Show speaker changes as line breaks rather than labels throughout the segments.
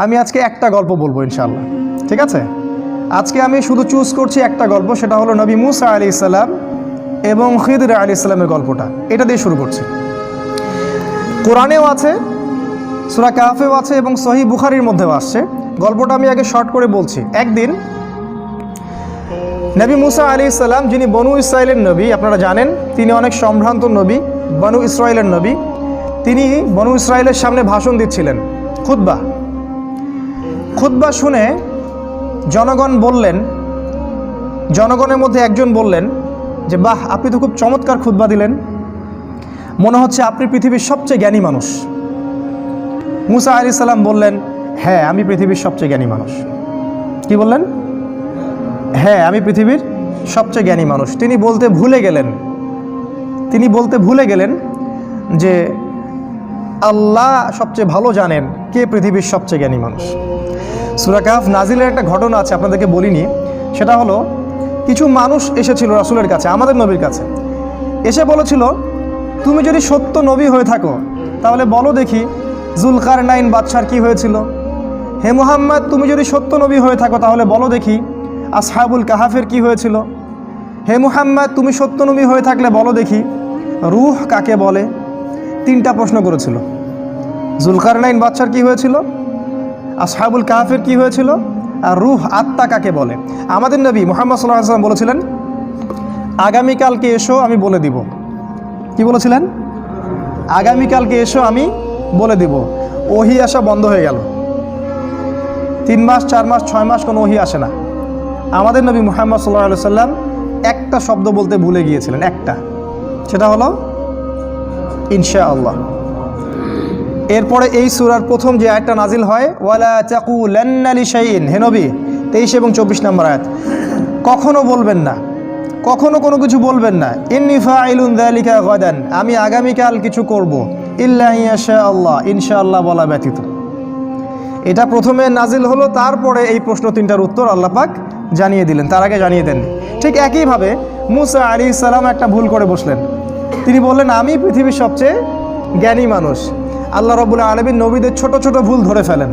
আমি আজকে একটা গল্প বলবো ইনশাআল্লাহ, ঠিক আছে? আজকে আমি শুধু চুজ করছি একটা গল্প, সেটা হলো নবী মুসা আলাইহিস সালাম এবং খিদর আলাইহিস সালামের গল্পটা। এটা দিয়ে শুরু করছি। কোরআনেও আছে, সূরা কাহফেও আছে এবং সহিহ বুখারীর মধ্যেও আসছে। গল্পটা আমি আগে শর্ট করে বলছি। একদিন নবী মুসা আলাইহিস সালাম, যিনি বনু ইসরাইলের নবী, আপনারা জানেন তিনি অনেক সম্ভ্রান্ত নবী, বনু ইসরাইলের নবী। তিনি বনু ইসরাইলের সামনে ভাষণ দিচ্ছিলেন, খুতবা শুনে জনগণের মধ্যে একজন বললেন যে বাহ, আপনি তো খুব চমৎকার খুতবা দিলেন, মনে হচ্ছে আপনি পৃথিবীর সবচেয়ে জ্ঞানী মানুষ। মুসা আলাইহিস সালাম বললেন, হ্যাঁ আমি পৃথিবীর সবচেয়ে জ্ঞানী মানুষ। কি বললেন? হ্যাঁ আমি পৃথিবীর সবচেয়ে জ্ঞানী মানুষ। তিনি বলতে ভুলে গেলেন যে আল্লাহ সবচেয়ে ভালো জানেন কে পৃথিবীর সবচেয়ে জ্ঞানী মানুষ। সূরা কাহফ নাজিলের একটা ঘটনা আছে, আপনাদেরকে বলিনি। সেটা হলো, কিছু মানুষ এসেছিল রাসূলের কাছে, আমাদের নবীর কাছে, এসে বলেছিল, তুমি যদি সত্য নবী হয়ে থাকো তাহলে বলো দেখি যুলকারনাইন বাদশার কি হয়েছিল। হে মুহাম্মদ, তুমি যদি সত্য নবী হয়ে থাকো তাহলে বলো দেখি আসহাবুল কাহাফের কি হয়েছিল। হে মুহাম্মদ, তুমি সত্য নবী হয়ে থাকলে বলো দেখি রূহ কাকে বলে। 3টা প্রশ্ন করেছিল। যুলকারনাইন বাদশার কি হয়েছিল, আসহাবুল কাহাফের কি হয়েছিল, আর রূহ আত্মা কাকে বলে। আমাদের নবী মুহাম্মদ সাল্লাল্লাহু আলাইহি ওয়াসাল্লাম বলেছিলেন, আগামীকালকে এসো আমি বলে দিব। কি বলেছিলেন? আগামীকালকে এসো আমি বলে দিব। ওহী আসা বন্ধ হয়ে গেল। 3 মাস 4 মাস 6 মাস কোনো ওহী আসে না। আমাদের নবী মুহাম্মদ সাল্লাল্লাহু আলাইহি ওয়াসাল্লাম একটা শব্দ বলতে ভুলে গিয়েছিলেন, একটা, সেটা হলো ইনশাআল্লাহ। এরপরে এই সূরার প্রথম যে আয়াতটা নাজিল হয়, ওয়ালা তাকুলান্না লিশাইইন, হে নবী 23 এবং 24 নম্বর আয়াত, কখনো বলবেন না, কখনো কোনো কিছু বলবেন না, ইন্নী ফাইলুন যালিকা গাদান, আমি আগামীকাল কিছু করব, ইল্লা ইনশাআল্লাহ, ইনশাআল্লাহ বলা ব্যতীত। এটা প্রথমে নাজিল হলো, তারপরে এই প্রশ্ন 3টার উত্তর আল্লাহ পাক জানিয়ে দিলেন, তার আগে জানিয়ে দেননি। ঠিক একইভাবে মুসা আলাইহিস সালাম একটা ভুল করে বসলেন। তিনি বললেন, আমি পৃথিবীর সবচেয়ে জ্ঞানী মানুষ। আল্লাহ রাব্বুল আলামিন নবীদের ছোট ছোট ভুল ধরে ফেলেন,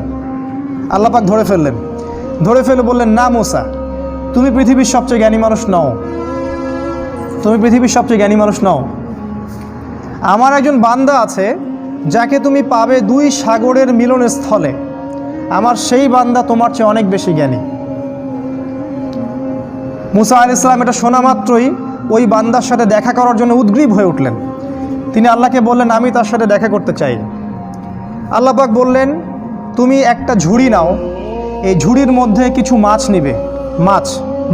আল্লাহ পাক ধরে ফেলে বললেন, না মুসা, তুমি পৃথিবীর সবচেয়ে জ্ঞানী মানুষ নও, তুমি পৃথিবীর সবচেয়ে জ্ঞানী মানুষ নও। আমার একজন বান্দা আছে যাকে তুমি পাবে 2 সাগরের মিলনস্থলে, আমার সেই বান্দা তোমার চেয়ে অনেক বেশি জ্ঞানী। মুসা আলাইহিস সালাম এটা শোনা মাত্রই ওই বান্দার সাথে দেখা করার জন্য উদ্গ্রীব হয়ে উঠলেন। তিনি আল্লাহকে বললেন, আমি তার সাথে দেখা করতে চাই। আল্লাহ পাক বললেন, তুমি একটা ঝুড়ি নাও, এই ঝুড়ির মধ্যে কিছু মাছ নিবে,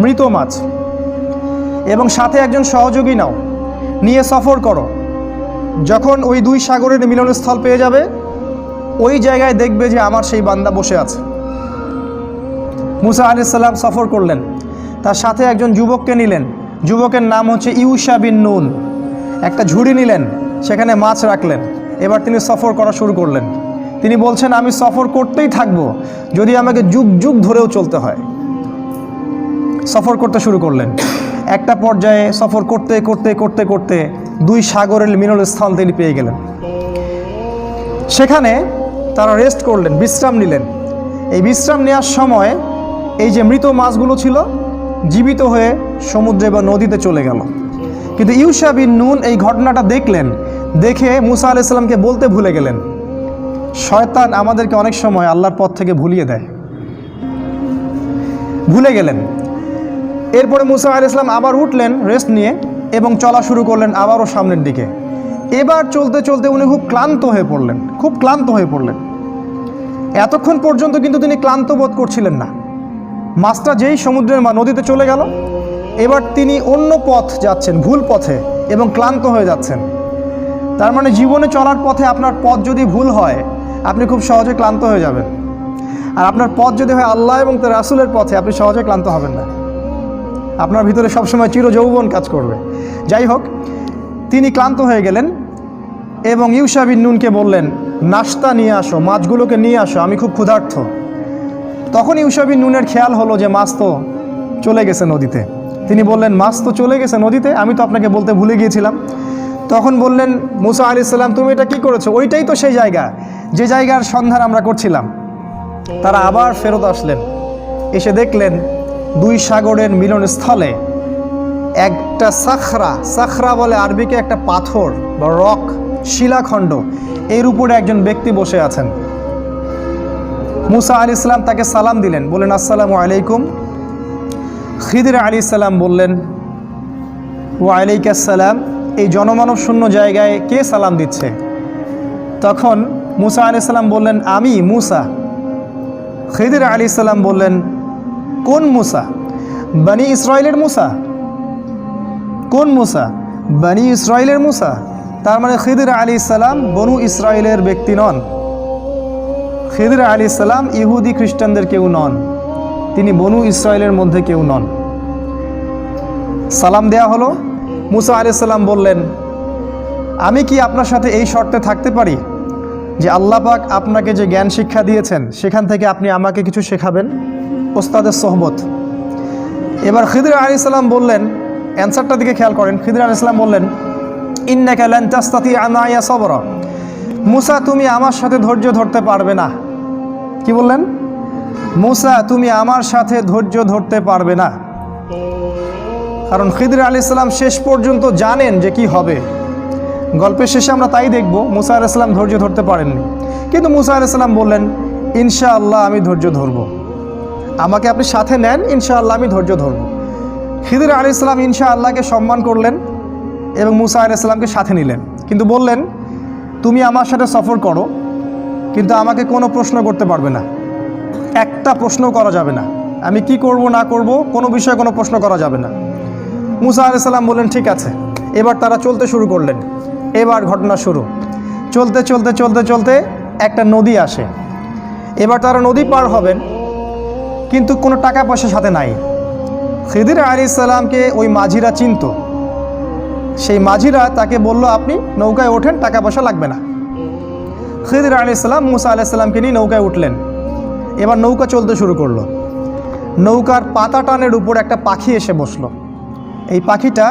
মৃত মাছ, এবং সাথে একজন সহযোগী নাও, নিয়ে সফর করো। যখন ওই 2 সাগরের মিলনস্থল পেয়ে যাবে, ওই জায়গায় দেখবে যে আমার সেই বান্দা বসে আছে। মুসা আলাইহিস সালাম সফর করলেন, তার সাথে একজন যুবককে নিলেন, যুবকের নাম হচ্ছে ইউশা বিন নুন। একটা ঝুড়ি নিলেন, সেখানে মাছ রাখলেন। এবার তিনি সফর করা শুরু করলেন। তিনি বলছেন, আমি সফর করতেই থাকবো, যদি আমাকে যুগ যুগ ধরেও চলতে হয়। সফর করতে শুরু করলেন। একটা পর্যায়ে সফর করতে করতে করতে করতে 2 সাগরের মিলনস্থল তিনি পেয়ে গেলেন। সেখানে তারা রেস্ট করলেন, বিশ্রাম নিলেন। এই বিশ্রাম নেওয়ার সময় এই যে মৃত মাছগুলো ছিল জীবিত হয়ে সমুদ্রে বা নদীতে চলে গেল। কিন্তু ইউশা বিন নুন এই ঘটনাটা দেখলেন, দেখে মুসা আলাইহিস সালামকে বলতে ভুলে গেলেন। শয়তান আমাদেরকে অনেক সময় আল্লাহর পথ থেকে ভুলিয়ে দেয়, ভুলে গেলেন। এরপরে মুসা আলাইহিস সালাম আবার উঠলেন রেস্ট নিয়ে এবং চলা শুরু করলেন আবারও সামনের দিকে। এবার চলতে চলতে উনি খুব ক্লান্ত হয়ে পড়লেন। এতক্ষণ পর্যন্ত কিন্তু তিনি ক্লান্ত বোধ করছিলেন না। মাছটা যেই সমুদ্রের নদীতে চলে গেল, এবার তিনি অন্য পথ যাচ্ছেন, ভুল পথে, এবং ক্লান্ত হয়ে যাচ্ছেন। তার মানে জীবনে চলার পথে আপনার পথ যদি ভুল হয়, আপনি খুব সহজে ক্লান্ত হয়ে যাবেন। আর আপনার পথ যদি হয় আল্লাহ এবং তার রাসূলের পথে, আপনি সহজে ক্লান্ত হবেন না। আপনার ভিতরে সবসময় চিরযৌবন কাজ করবে। যাই হোক, তিনি ক্লান্ত হয়ে গেলেন এবং ইউশা বিন নুনকে বললেন, নাস্তা নিয়ে আসো, মাছগুলোকে নিয়ে আসো, আমি খুব ক্ষুধার্ত। তখন ইউশা বিন নুনের খেয়াল হলো যে মাছ তো চলে গেছে নদীতে। তিনি বললেন, মাছ তো চলে গেছে নদীতে, আমি তো আপনাকে বলতে ভুলে গিয়েছিলাম। তখন বললেন মুসা আলাইহিস সালাম, তুমি এটা কি করেছো? ওইটাই তো সেই জায়গা, যে জায়গার সন্ধান আমরা করছিলাম। তারা আবার ফেরত আসলেন, এসে দেখলেন দুই সাগরের মিলনস্থলে একটা সাখরা বলে আরবিকে একটা পাথর বা রক, শিলাখণ্ড, এর উপরে একজন ব্যক্তি বসে আছেন। মুসা আলাইহিস সালাম তাকে সালাম দিলেন, বললেন আসসালামু আলাইকুম। খিদির আলাইহিস সালাম বললেন ওয়া আলাইকাস সালাম। এই জনমানব শূন্য জায়গায় কে সালাম দিচ্ছে? তখন মুসা আলাইহিস সালাম বললেন আমি মুসা। খিদির আলাইহিস সালাম বললেন কোন মুসা? বনি ইসরাইলের মুসা। কোন মুসা? বনি ইসরাইলের মুসা। তার মানে খিদির আলাইহিস সালাম বনু ইসরাইলের ব্যক্তি নন। খিদির আলাইহিস সালাম ইহুদি খ্রিস্টানদের কেউ নন, তিনি বনু ইসরাইলের মধ্যে কেউ নন। সালাম দেয়া হলো। মুসা আলাইহিস সালাম বললেন আমি কি আপনার সাথে এই শর্তে থাকতে পারি যে আল্লাহ পাক আপনাকে যে জ্ঞান শিক্ষা দিয়েছেন সেখান থেকে আপনি আমাকে কিছু শেখাবেন? ওস্তাদের সোহবত। এবার খিদির আলাইহিস সালাম বললেন, অ্যান্সারটার দিকে খেয়াল করেন, খিদির আলাইহিস সালাম বললেন ইন্নাকা লান তাসতাতিআ মাইয়া সাবরা। মুসা তুমি আমার সাথে ধৈর্য ধরতে পারবে না। কি বললেন? মুসা তুমি আমার সাথে ধৈর্য ধরতে পারবে না। কারণ খিদির আলাইহিস সালাম শেষ পর্যন্ত জানেন যে কি হবে। গল্পের শেষে আমরা তাই দেখব, মুসা আলাইহিস সালাম ধৈর্য ধরতে পারেননি, কিন্তু মুসা আলাইহিস সালাম বললেন ইনশাআল্লাহ আমি ধৈর্য ধরব, আমাকে আপনি সাথে নেন, ইনশাআল্লাহ আমি ধৈর্য ধরব। খিদির আলাইহিস সালাম ইনশাআল্লাহকে সম্মান করলেন এবং মুসা আলাইহিস সালামকে সাথে নিলেন, কিন্তু বললেন তুমি আমার সাথে সফর করো, কিন্তু আমাকে কোনো প্রশ্ন করতে পারবে না, একটা প্রশ্ন করা যাবে না, আমি কি করব না করব কোনো বিষয়ে কোনো প্রশ্ন করা যাবে না। মুসা আলাইহিস সালাম বললেন ঠিক আছে। এবার তারা চলতে শুরু করলেন। এবার ঘটনা শুরু। চলতে চলতে চলতে চলতে একটা নদী আসে। এবার তারা নদী পার হবেন, কিন্তু কোনো টাকা পয়সা সাথে নাই। খিদির আলাইহিস সালামকে ওই মাঝিরা চিনত। সেই মাঝিরা তাকে বলল আপনি নৌকায় ওঠেন, টাকা পয়সা লাগবে না। খিদির আলাইহিস সালাম মুসা আলাইহিস সালামকে নিয়ে নৌকায় উঠলেন। এবার নৌকা চলতে শুরু করলো। নৌকার পাতা টানের উপর একটা পাখি এসে বসলো। এই পাখিটা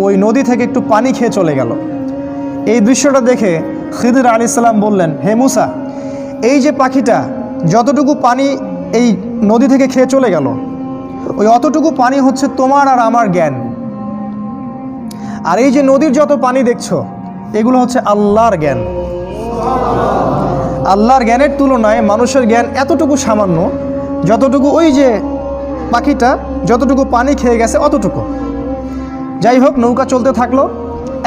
ওই নদী থেকে একটু পানি খেয়ে চলে গেল। এই দৃশ্যটা দেখে খিদির আলাইহিস সালাম বললেন হে মুসা, এই যে পাখিটা যতটুকু পানি এই নদী থেকে খেয়ে চলে গেল, ওই অতটুকু পানি হচ্ছে তোমার আর আমার জ্ঞান। আর এই যে নদীর যত পানি দেখছো এগুলো হচ্ছে আল্লাহর জ্ঞান। আল্লাহর জ্ঞানের তুলনায় মানুষের জ্ঞান এতটুকু সামান্য, যতটুকু ওই যে পাখিটা যতটুকু পানি খেয়ে গেছে অতটুকু। যাই হোক, নৌকা চলতে থাকলো।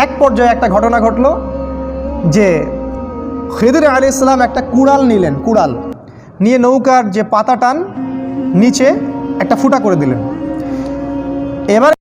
এক পর্যায়ে একটা ঘটনা ঘটলো যে খিদির আলাইহিস সালাম একটা কুড়াল নিলেন। কুড়াল নিয়ে নৌকার যে পাতা টান নিচে একটা ফুটা করে দিলেন। এবার